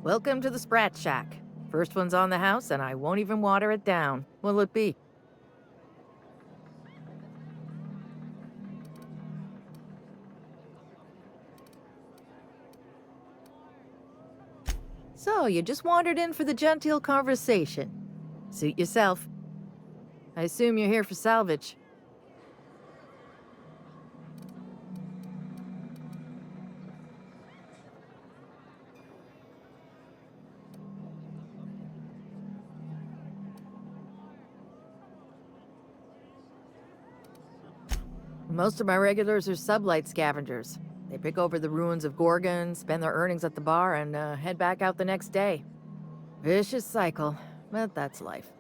Welcome to the Sprat Shack. First one's on the house, and I won't even water it down. What'll it be? So, you just wandered in for the genteel conversation. Suit yourself. I assume you're here for salvage. Most of my regulars are sublight scavengers. They pick over the ruins of Gorgon, spend their earnings at the bar, and head back out the next day. Vicious cycle, but that's life.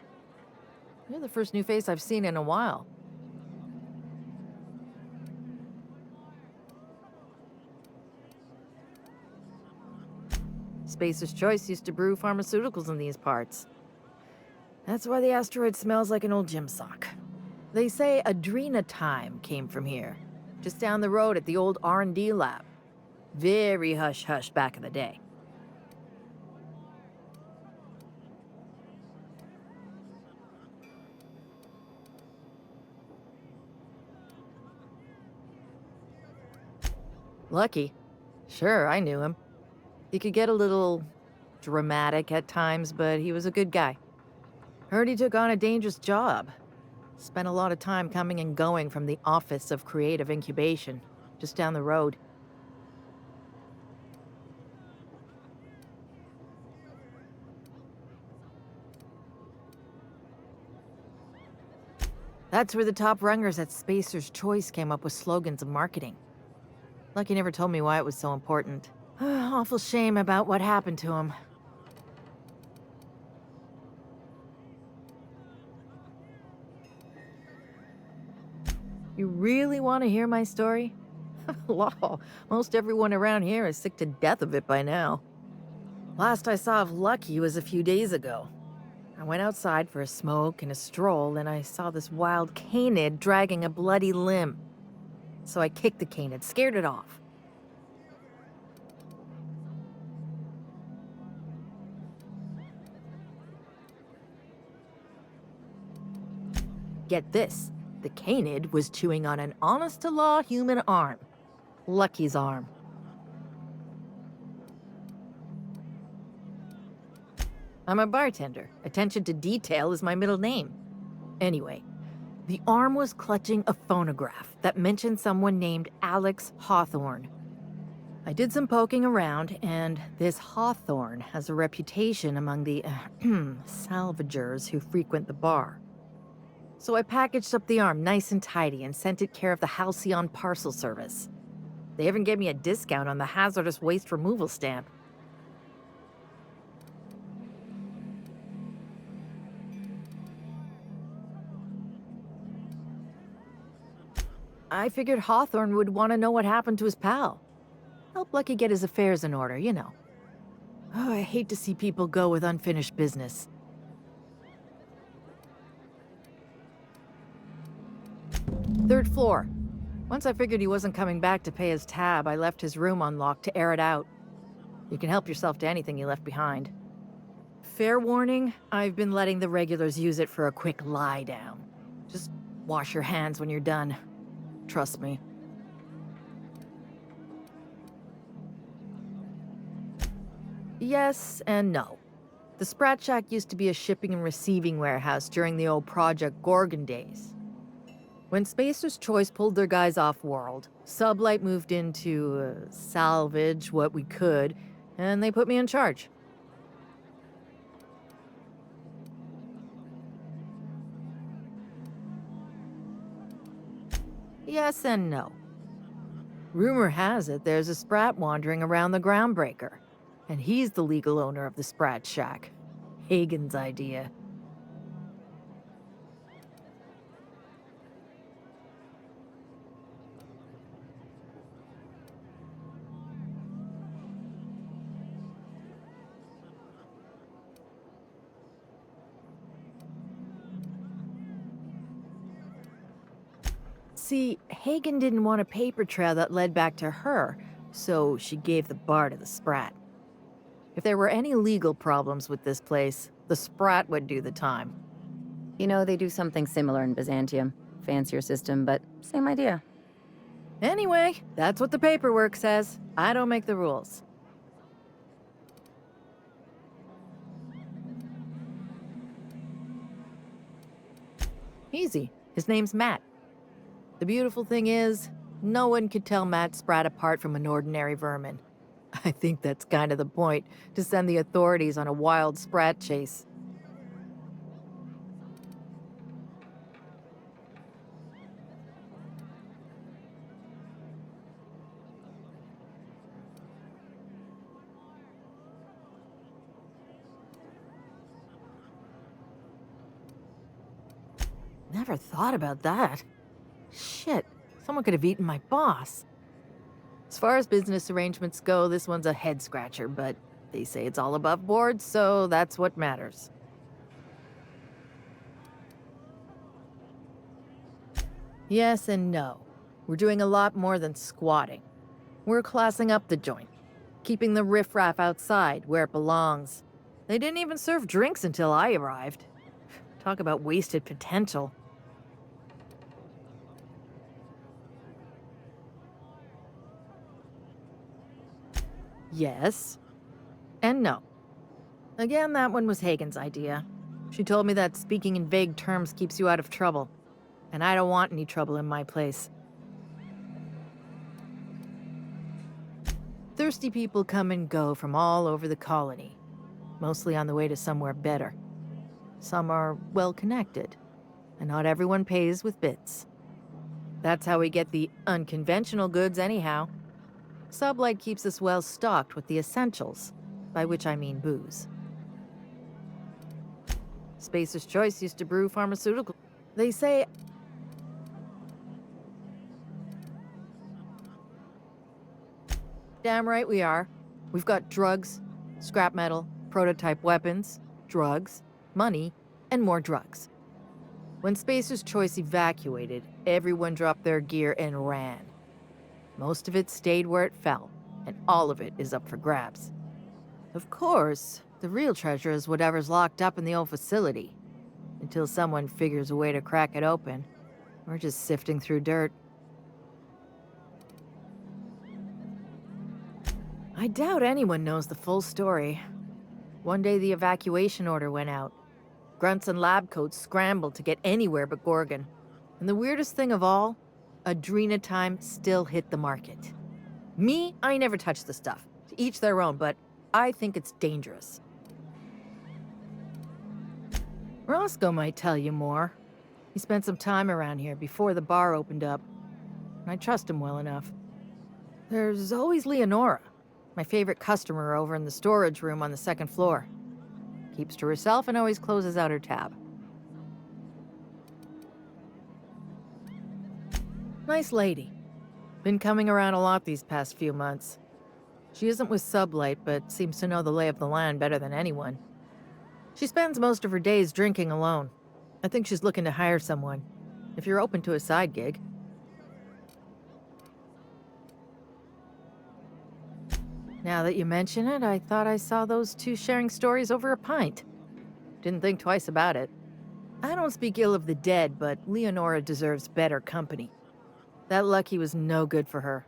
You're the first new face I've seen in a while. Spacer's Choice used to brew pharmaceuticals in these parts. That's why the asteroid smells like an old gym sock. They say Adrenatime came from here, just down the road at the old R&D lab. Very hush-hush back in the day. Lucky. Sure, I knew him. He could get a little dramatic at times, but he was a good guy. Heard he took on a dangerous job. Spent a lot of time coming and going from the Office of Creative Incubation, just down the road. That's where the top rungers at Spacer's Choice came up with slogans and marketing. Lucky never told me why it was so important. Awful shame about what happened to him. You really want to hear my story? Law, most everyone around here is sick to death of it by now. Last I saw of Lucky was a few days ago. I went outside for a smoke and a stroll, and I saw this wild canid dragging a bloody limb. So I kicked the canid, scared it off. Get this, the canid was chewing on an honest-to-law human arm. Lucky's arm. I'm a bartender. Attention to detail is my middle name. Anyway, the arm was clutching a phonograph that mentioned someone named Alex Hawthorne. I did some poking around, and this Hawthorne has a reputation among the salvagers who frequent the bar. So I packaged up the arm nice and tidy and sent it care of the Halcyon Parcel Service. They even gave me a discount on the hazardous waste removal stamp. I figured Hawthorne would want to know what happened to his pal. Help Lucky get his affairs in order, you know. Oh, I hate to see people go with unfinished business. Third floor. Once I figured he wasn't coming back to pay his tab, I left his room unlocked to air it out. You can help yourself to anything you left behind. Fair warning, I've been letting the regulars use it for a quick lie down. Just wash your hands when you're done. Trust me. Yes and no. The Sprat Shack used to be a shipping and receiving warehouse during the old Project Gorgon days. When Spacer's Choice pulled their guys off-world, Sublight moved in to salvage what we could, and they put me in charge. Yes and no. Rumor has it there's a Sprat wandering around the Groundbreaker, and he's the legal owner of the Sprat Shack. Hagen's idea. See, Hagen didn't want a paper trail that led back to her, so she gave the bar to the Sprat. If there were any legal problems with this place, the Sprat would do the time. You know, they do something similar in Byzantium. Fancier system, but same idea. Anyway, that's what the paperwork says. I don't make the rules. Easy. His name's Matt. The beautiful thing is, no one could tell Matt Sprat apart from an ordinary vermin. I think that's kind of the point, to send the authorities on a wild Sprat chase. Never thought about that. Shit, someone could have eaten my boss. As far as business arrangements go, this one's a head-scratcher, but they say it's all above board, so that's what matters. Yes and no. We're doing a lot more than squatting. We're classing up the joint, keeping the riffraff outside where it belongs. They didn't even serve drinks until I arrived. Talk about wasted potential. Yes. And no. Again, that one was Hagen's idea. She told me that speaking in vague terms keeps you out of trouble. And I don't want any trouble in my place. Thirsty people come and go from all over the colony. Mostly on the way to somewhere better. Some are well-connected. And not everyone pays with bits. That's how we get the unconventional goods anyhow. Sublight keeps us well stocked with the essentials, by which I mean booze. Spacer's Choice used to brew pharmaceutical. They say... Damn right we are. We've got drugs, scrap metal, prototype weapons, drugs, money, and more drugs. When Spacer's Choice evacuated, everyone dropped their gear and ran. Most of it stayed where it fell, and all of it is up for grabs. Of course, the real treasure is whatever's locked up in the old facility. Until someone figures a way to crack it open, we're just sifting through dirt. I doubt anyone knows the full story. One day the evacuation order went out. Grunts and lab coats scrambled to get anywhere but Gorgon. And the weirdest thing of all, Adrenatime still hit the market. Me, I never touch the stuff. To each their own, but I think it's dangerous. Roscoe might tell you more. He spent some time around here before the bar opened up. And I trust him well enough. There's always Leonora, my favorite customer over in the storage room on the second floor. Keeps to herself and always closes out her tab. Nice lady. Been coming around a lot these past few months. She isn't with Sublight, but seems to know the lay of the land better than anyone. She spends most of her days drinking alone. I think she's looking to hire someone, if you're open to a side gig. Now that you mention it, I thought I saw those two sharing stories over a pint. Didn't think twice about it. I don't speak ill of the dead, but Leonora deserves better company. That Lucky was no good for her.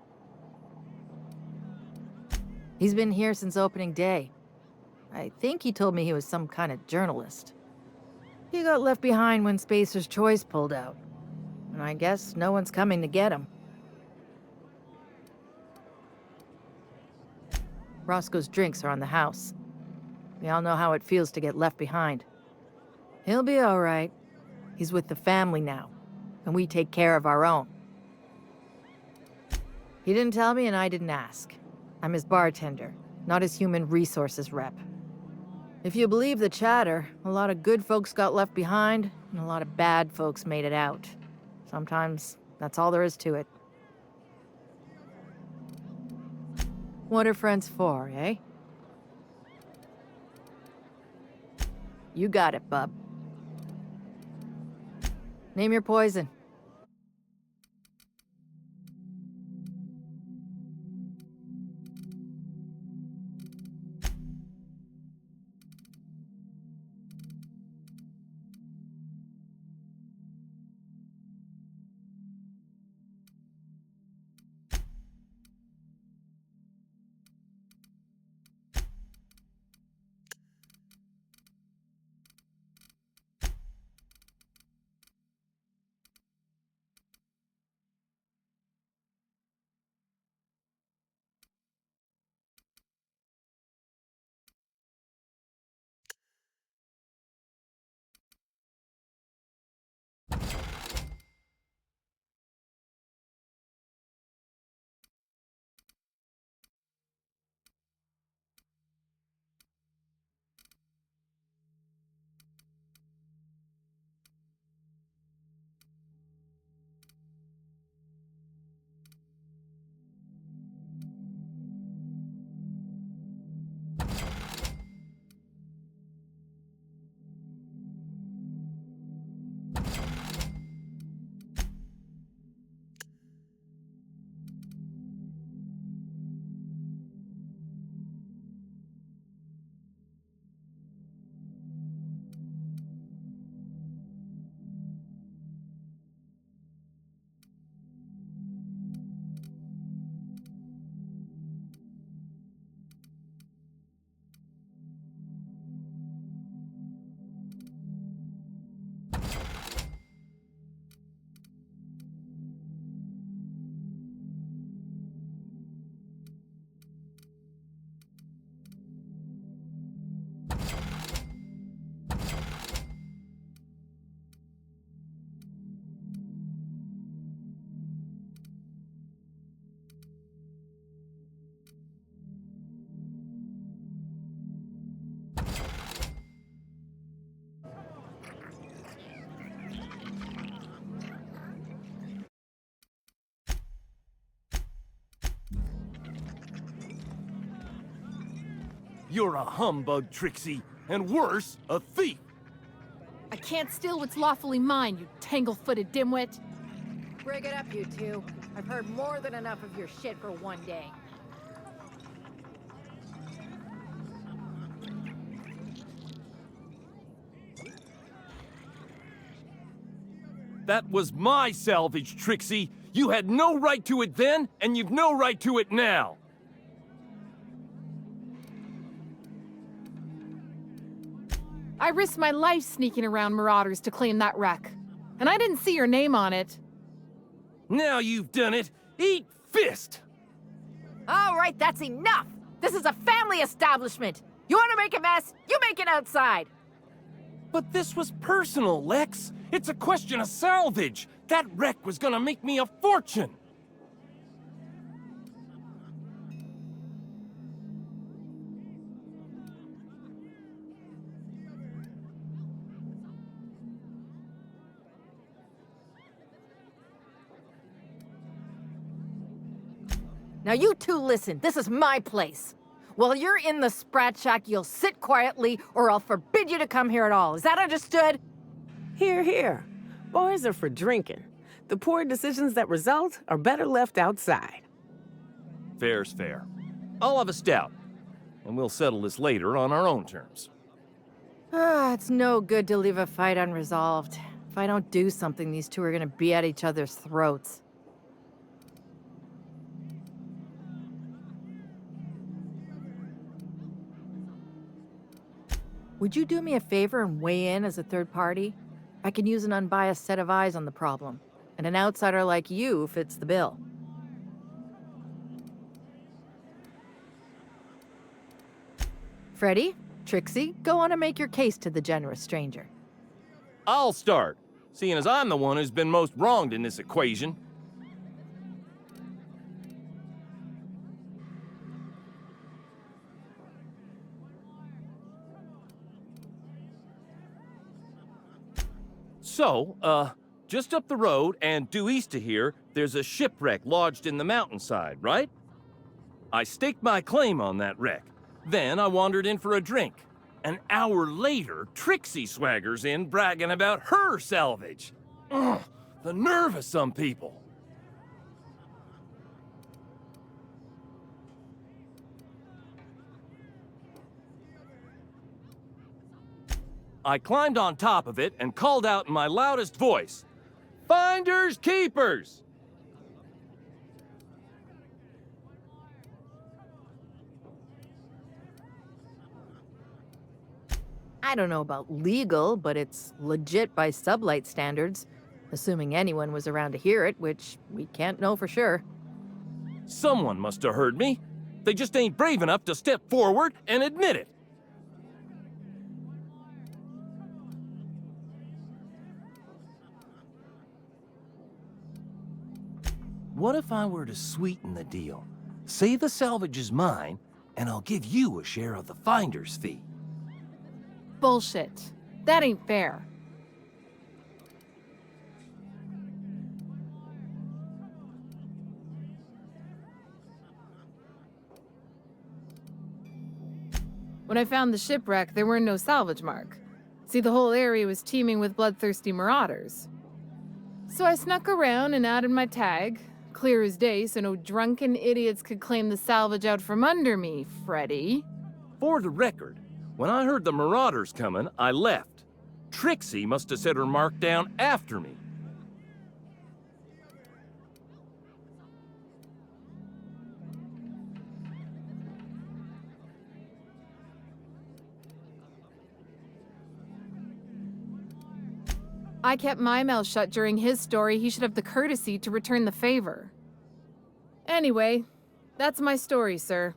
He's been here since opening day. I think he told me he was some kind of journalist. He got left behind when Spacer's Choice pulled out. And I guess no one's coming to get him. Roscoe's drinks are on the house. We all know how it feels to get left behind. He'll be all right. He's with the family now, and we take care of our own. He didn't tell me and I didn't ask. I'm his bartender, not his human resources rep. If you believe the chatter, a lot of good folks got left behind, and a lot of bad folks made it out. Sometimes that's all there is to it. What are friends for, eh? You got it, bub. Name your poison. You're a humbug, Trixie, and worse, a thief. I can't steal what's lawfully mine, you tangle-footed dimwit. Break it up, you two. I've heard more than enough of your shit for one day. That was my salvage, Trixie. You had no right to it then, and you've no right to it now. I risked my life sneaking around Marauders to claim that wreck. And I didn't see your name on it. Now you've done it. Eat fist! All right, that's enough! This is a family establishment! You want to make a mess? You make it outside! But this was personal, Lex. It's a question of salvage. That wreck was gonna make me a fortune. Now you two listen, this is my place. While you're in the Sprat Shack, you'll sit quietly or I'll forbid you to come here at all. Is that understood? Here, here. Boys are for drinking. The poor decisions that result are better left outside. Fair's fair. I'll have a stout, and we'll settle this later on our own terms. It's no good to leave a fight unresolved. If I don't do something, these two are gonna be at each other's throats. Would you do me a favor and weigh in as a third party? I can use an unbiased set of eyes on the problem, and an outsider like you fits the bill. Freddy, Trixie, go on and make your case to the generous stranger. I'll start, seeing as I'm the one who's been most wronged in this equation. So, just up the road and due east of here, there's a shipwreck lodged in the mountainside, right? I staked my claim on that wreck. Then I wandered in for a drink. An hour later, Trixie swaggers in bragging about her salvage. Ugh, the nerve of some people. I climbed on top of it and called out in my loudest voice, "Finders keepers!" I don't know about legal, but it's legit by sublight standards. Assuming anyone was around to hear it, which we can't know for sure. Someone must have heard me. They just ain't brave enough to step forward and admit it. What if I were to sweeten the deal? Say the salvage is mine, and I'll give you a share of the finder's fee. Bullshit. That ain't fair. When I found the shipwreck, there were no salvage mark. See, the whole area was teeming with bloodthirsty marauders. So I snuck around and added my tag, clear as day so no drunken idiots could claim the salvage out from under me, Freddy. For the record, when I heard the marauders coming, I left. Trixie must have set her mark down after me. I kept my mouth shut during his story. He should have the courtesy to return the favor. Anyway, that's my story, sir.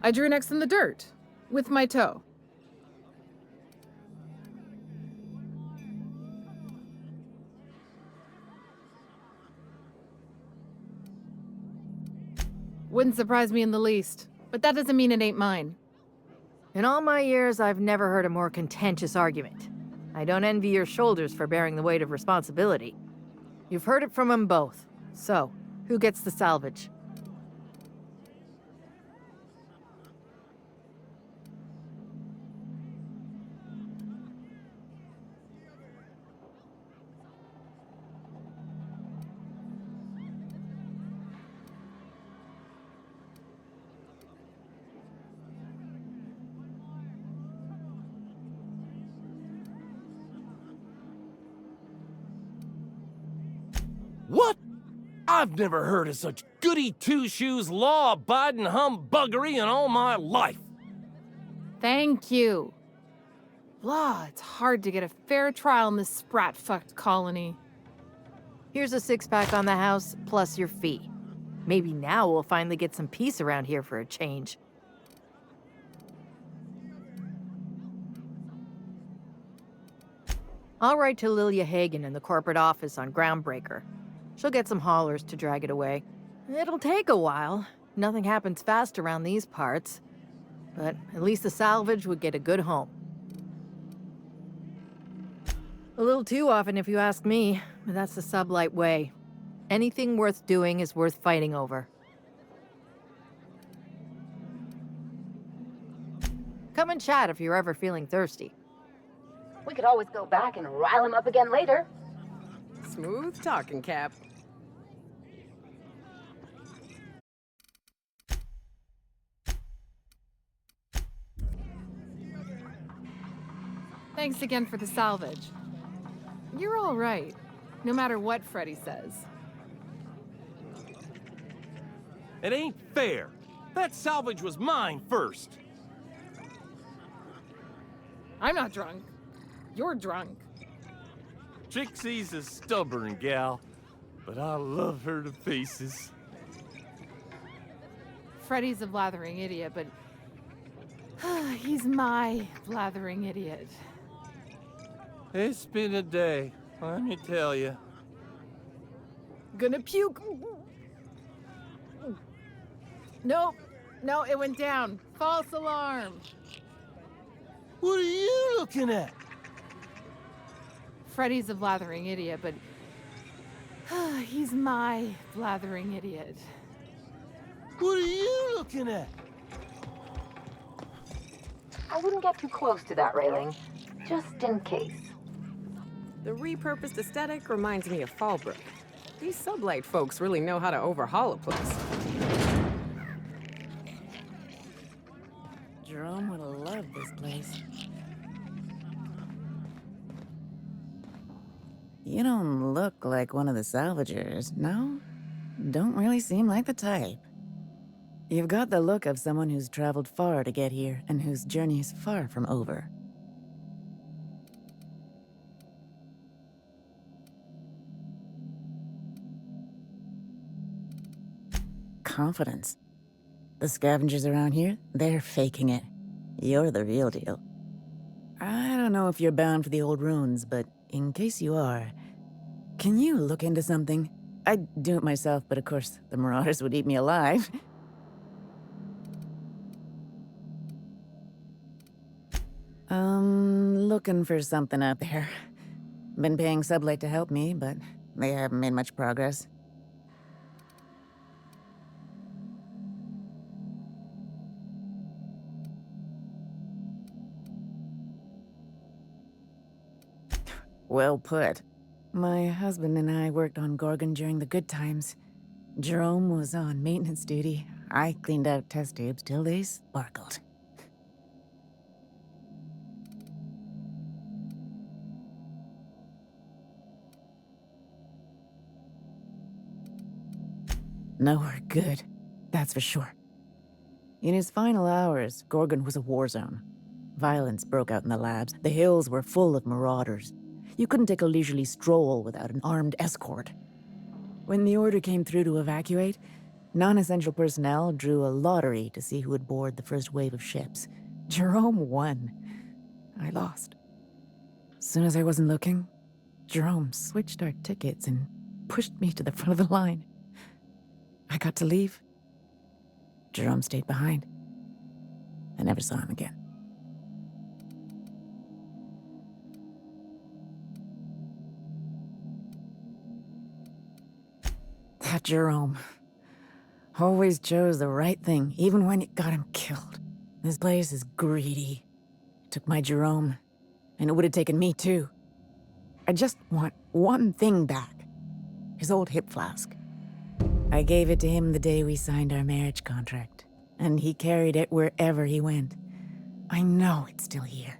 I drew an X in the dirt, with my toe. Wouldn't surprise me in the least, but that doesn't mean it ain't mine. In all my years, I've never heard a more contentious argument. I don't envy your shoulders for bearing the weight of responsibility. You've heard it from them both. So, Who gets the salvage? What? I've never heard of such goody two-shoes, law-abiding humbuggery in all my life. Thank you. Blah, it's hard to get a fair trial in this sprat-fucked colony. Here's a six-pack on the house, plus your fee. Maybe now we'll finally get some peace around here for a change. I'll write to Lilia Hagen in the corporate office on Groundbreaker. She'll get some haulers to drag it away. It'll take a while. Nothing happens fast around these parts. But at least the salvage would get a good home. A little too often if you ask me, but that's the sublight way. Anything worth doing is worth fighting over. Come and chat if you're ever feeling thirsty. We could always go back and rile him up again later. Smooth talking, Cap. Thanks again for the salvage. You're all right, no matter what Freddy says. It ain't fair. That salvage was mine first. I'm not drunk. You're drunk. Trixie's a stubborn gal, but I love her to pieces. Freddy's a blathering idiot, but he's my blathering idiot. It's been a day, let me tell you. Gonna puke. Nope. No, it went down. False alarm. What are you looking at? Freddy's a blathering idiot, but he's my blathering idiot. What are you looking at? I wouldn't get too close to that railing, just in case. The repurposed aesthetic reminds me of Fallbrook. These sublight folks really know how to overhaul a place. Jerome would have loved this place. You don't look like one of the salvagers, no? Don't really seem like the type. You've got the look of someone who's traveled far to get here and whose journey is far from over. Confidence. The scavengers around here, they're faking it. You're the real deal. I don't know if you're bound for the old ruins, but in case you are, can you look into something? I'd do it myself, but of course, the Marauders would eat me alive. Looking for something out there. Been paying Sublight to help me, but they haven't made much progress. Well put. My husband and I worked on Gorgon during the good times. Jerome was on maintenance duty. I cleaned out test tubes till they sparkled. Nowhere good, that's for sure. In his final hours, Gorgon was a war zone. Violence broke out in the labs. The hills were full of marauders. You couldn't take a leisurely stroll without an armed escort. When the order came through to evacuate, non-essential personnel drew a lottery to see who would board the first wave of ships. Jerome won. I lost. As soon as I wasn't looking, Jerome switched our tickets and pushed me to the front of the line. I got to leave. Jerome stayed behind. I never saw him again. That Jerome. Always chose the right thing, even when it got him killed. This place is greedy. Took my Jerome, and it would have taken me too. I just want one thing back. His old hip flask. I gave it to him the day we signed our marriage contract, and he carried it wherever he went. I know it's still here.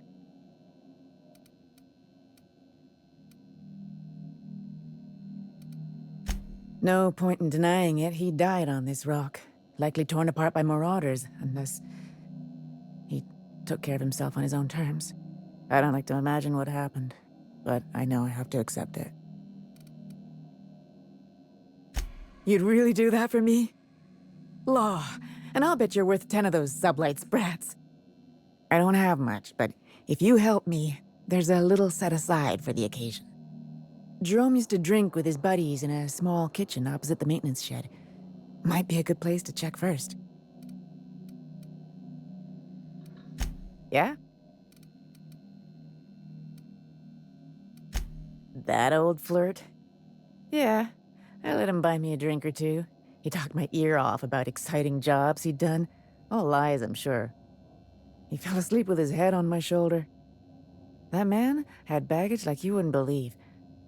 No point in denying it, he died on this rock. Likely torn apart by marauders, unless he took care of himself on his own terms. I don't like to imagine what happened, but I know I have to accept it. You'd really do that for me? Law, and I'll bet you're worth 10 of those sublight sprats. I don't have much, but if you help me, there's a little set aside for the occasion. Jerome used to drink with his buddies in a small kitchen opposite the maintenance shed. Might be a good place to check first. Yeah? That old flirt? Yeah, I let him buy me a drink or two. He talked my ear off about exciting jobs he'd done. All lies, I'm sure. He fell asleep with his head on my shoulder. That man had baggage like you wouldn't believe.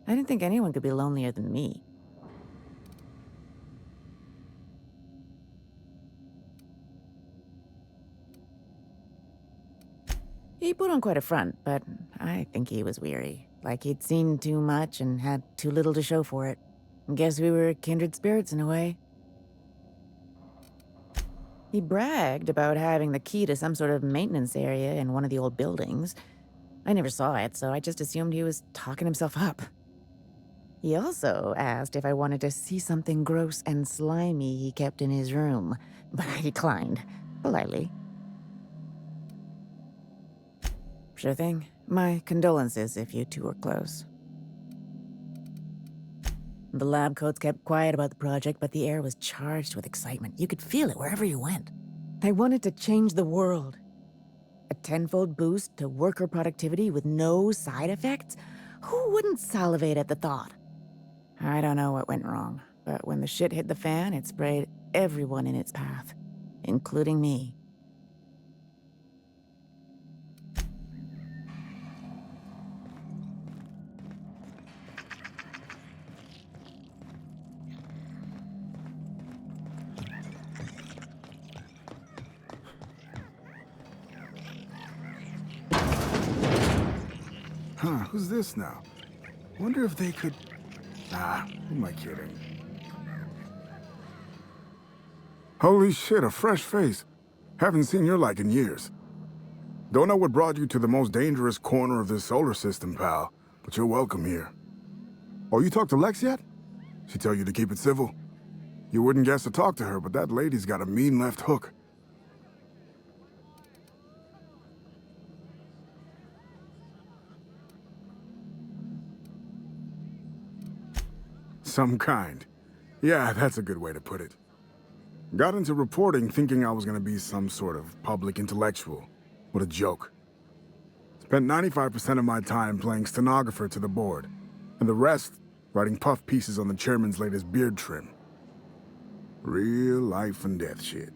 I didn't think anyone could be lonelier than me. He put on quite a front, but I think he was weary. Like he'd seen too much and had too little to show for it. Guess we were kindred spirits in a way. He bragged about having the key to some sort of maintenance area in one of the old buildings. I never saw it, so I just assumed he was talking himself up. He also asked if I wanted to see something gross and slimy he kept in his room, but I declined, politely. Sure thing. My condolences if you two were close. The lab coats kept quiet about the project, but the air was charged with excitement. You could feel it wherever you went. They wanted to change the world. A tenfold boost to worker productivity with no side effects? Who wouldn't salivate at the thought? I don't know what went wrong, but when the shit hit the fan, it sprayed everyone in its path, including me. Huh, who's this now? Wonder if they could... Nah, who am I kidding? Holy shit, a fresh face. Haven't seen your like in years. Don't know what brought you to the most dangerous corner of this solar system, pal, but you're welcome here. Oh, you talked to Lex yet? She tell you to keep it civil? You wouldn't guess to talk to her, but that lady's got a mean left hook. Some kind. Yeah, that's a good way to put it. Got into reporting thinking I was gonna be some sort of public intellectual. What a joke. Spent 95% of my time playing stenographer to the board, and the rest writing puff pieces on the chairman's latest beard trim. Real life and death shit.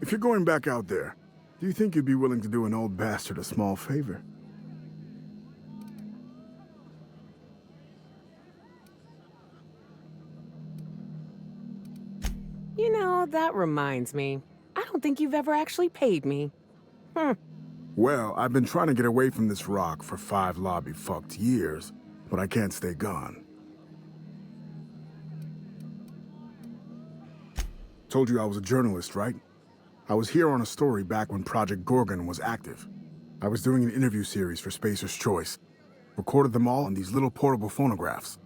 If you're going back out there, do you think you'd be willing to do an old bastard a small favor? You know, that reminds me. I don't think you've ever actually paid me. Well, I've been trying to get away from this rock for 5 lobby-fucked years, but I can't stay gone. Told you I was a journalist, right? I was here on a story back when Project Gorgon was active. I was doing an interview series for Spacer's Choice. Recorded them all on these little portable phonographs.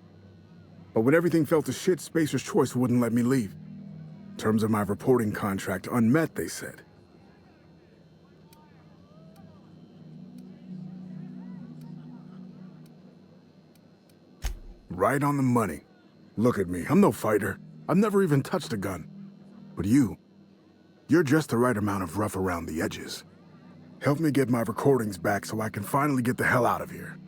But when everything fell to shit, Spacer's Choice wouldn't let me leave. Terms of my reporting contract unmet, they said. Right on the money. Look at me, I'm no fighter. I've never even touched a gun. But you're just the right amount of rough around the edges. Help me get my recordings back so I can finally get the hell out of here.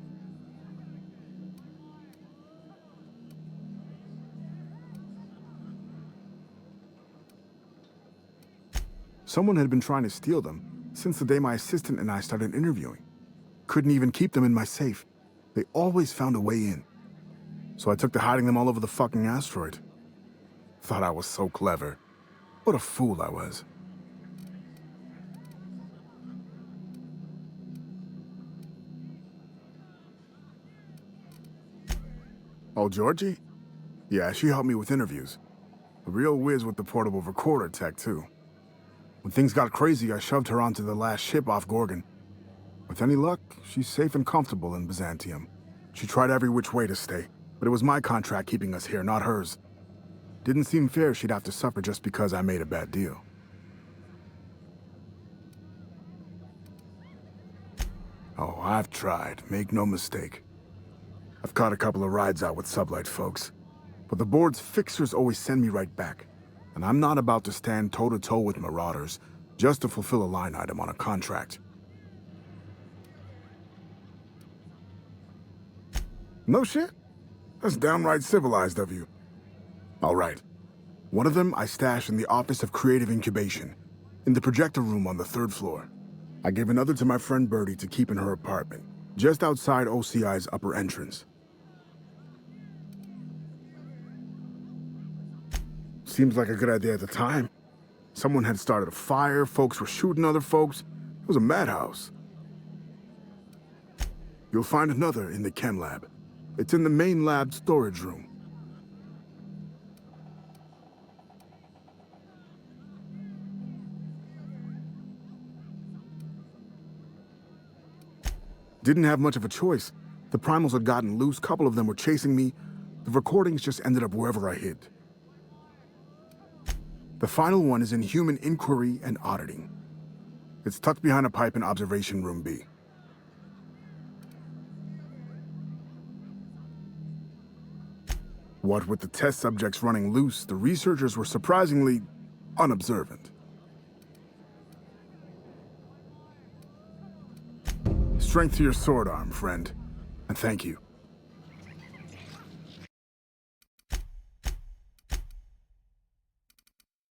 Someone had been trying to steal them since the day my assistant and I started interviewing. Couldn't even keep them in my safe. They always found a way in. So I took to hiding them all over the fucking asteroid. Thought I was so clever. What a fool I was. Oh, Georgie? Yeah, she helped me with interviews. A real whiz with the portable recorder tech, too. When things got crazy, I shoved her onto the last ship off Gorgon. With any luck, she's safe and comfortable in Byzantium. She tried every which way to stay, but it was my contract keeping us here, not hers. Didn't seem fair she'd have to suffer just because I made a bad deal. Oh, I've tried, make no mistake. I've caught a couple of rides out with sublight folks, but the board's fixers always send me right back, and I'm not about to stand toe-to-toe with marauders just to fulfill a line item on a contract. No shit? That's downright civilized of you. All right. One of them I stashed in the Office of Creative Incubation, in the projector room on the 3rd floor. I gave another to my friend Birdie to keep in her apartment, just outside OCI's upper entrance. Seems like a good idea at the time. Someone had started a fire, folks were shooting other folks. It was a madhouse. You'll find another in the chem lab. It's in the main lab storage room. Didn't have much of a choice. The primals had gotten loose, couple of them were chasing me. The recordings just ended up wherever I hid. The final one is in Human Inquiry and Auditing. It's tucked behind a pipe in Observation Room B. What with the test subjects running loose, the researchers were surprisingly unobservant. Strength to your sword arm, friend. And thank you.